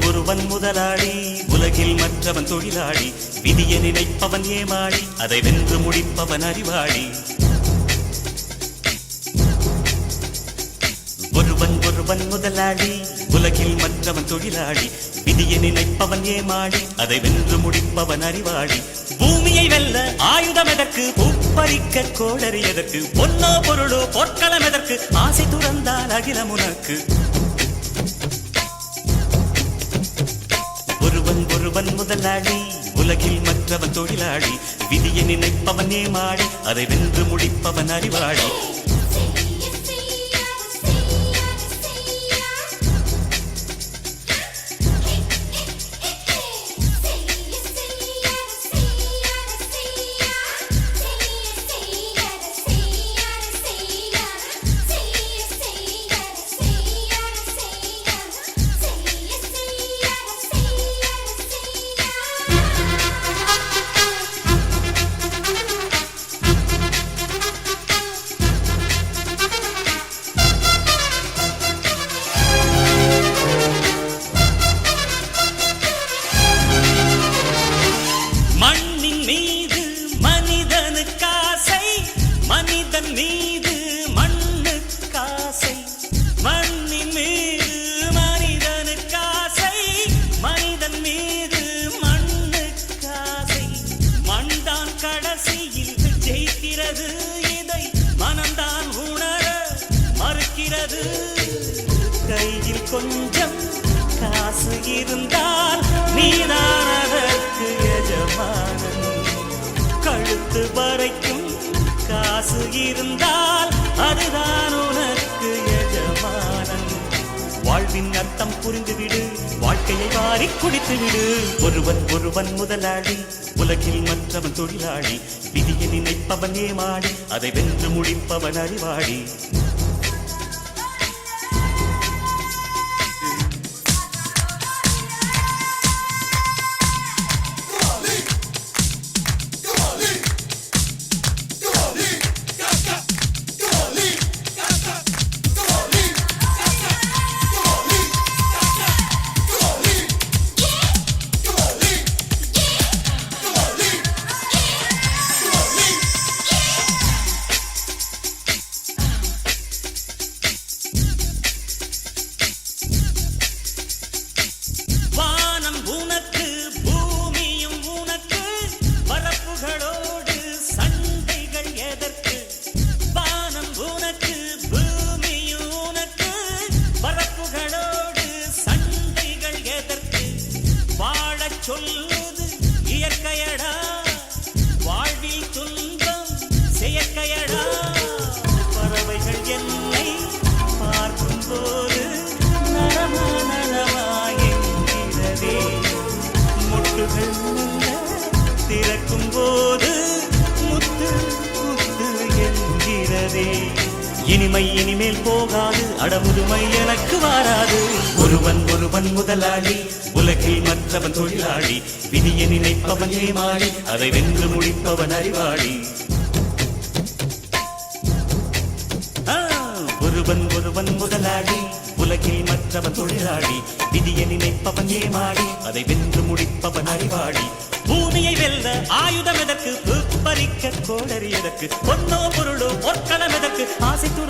ஒருவன் முதலாளி, உலகில் மற்றவன் தொழிலாளி. விதியை நினைப்பவன் ஏமாளி, அதை வென்று முடிப்பவன் அறிவாளி. ஒருவன் முதலாளி, உலகில் மற்றவன் தொழிலாளி. விதியை நினைப்பவன் ஏமாளி, அதை வென்று முடிப்பவன் அறிவாளி. பூமியை வெல்ல ஆயுதம் எதற்கு, பூப்பறிக்க கோடரி எதற்கு, பொன்னோ பொருளோ பொற்களம் எதற்கு, ஆசை துறந்தால் அகிலம் உனக்கு. ஒருவன் முதலாளி, உலகில் மற்றவன் தொழிலாளி. விதியை நினைப்பவன் ஏமாளி, அதை வென்று முடிப்பவன் அறிவாளி. மனிதன் மீது மண்ணுக்காசை, மண்ணின் மீது மனிதனுக்காசை, மனிதன் மீது மண்ணுக்காசை. மண்தான் கடைசியில் ஜெயிக்கிறது, இதை மனம்தான் உணர மறுக்கிறது. கையில் கொஞ்சம் காசு இருந்தால் நீதான் அதற்கு எஜமானன். கழுத்து வரைக்கும் காசு இருந்தால் அதுதான் உனக்கு எஜமானன். வாழ்வின் அர்த்தம் புரிந்துவிடு, வாழ்க்கையை வாரி குடித்துவிடு. ஒருவன் முதலாளி, உலகில் மற்றவன் தொழிலாளி. விதியை நினைப்பவன் ஏமாளி, அதை வென்று முடிப்பவன் அறிவாளி. சொல்லுது இயற்கையடா, வாழ்வில் துன்பம் செயற்கையடா. பறவைகள் என்னை பார்க்கும் போது நலமானவாயென்கிறதே, முட்டுகள் திறக்கும் போது முத்து முத்து என்கிறதே. இனிமை இனிமேல் போகாது, அடமுதுமை எனக்கு வாராது. ஒருவன் முதலாளி, உலகில் மற்றவன் தொழிலாளி. விதியை நினைப்பவன் ஏமாளி, அதை வென்று முடிப்பவன் அறிவாளி. ஒருவன் முதலாளி, உலகில் மற்றவன் தொழிலாளி. விதியை நினைப்பவன் ஏமாளி, அதை வென்று முடிப்பவன் அறிவாளி. பூமியை வெல்ல ஆயுதம் எதற்கு, பறிக்க கோடரி எதற்கு, பொன்னோ பொருளோ பொற்களம் எதற்கு, ஆசை துற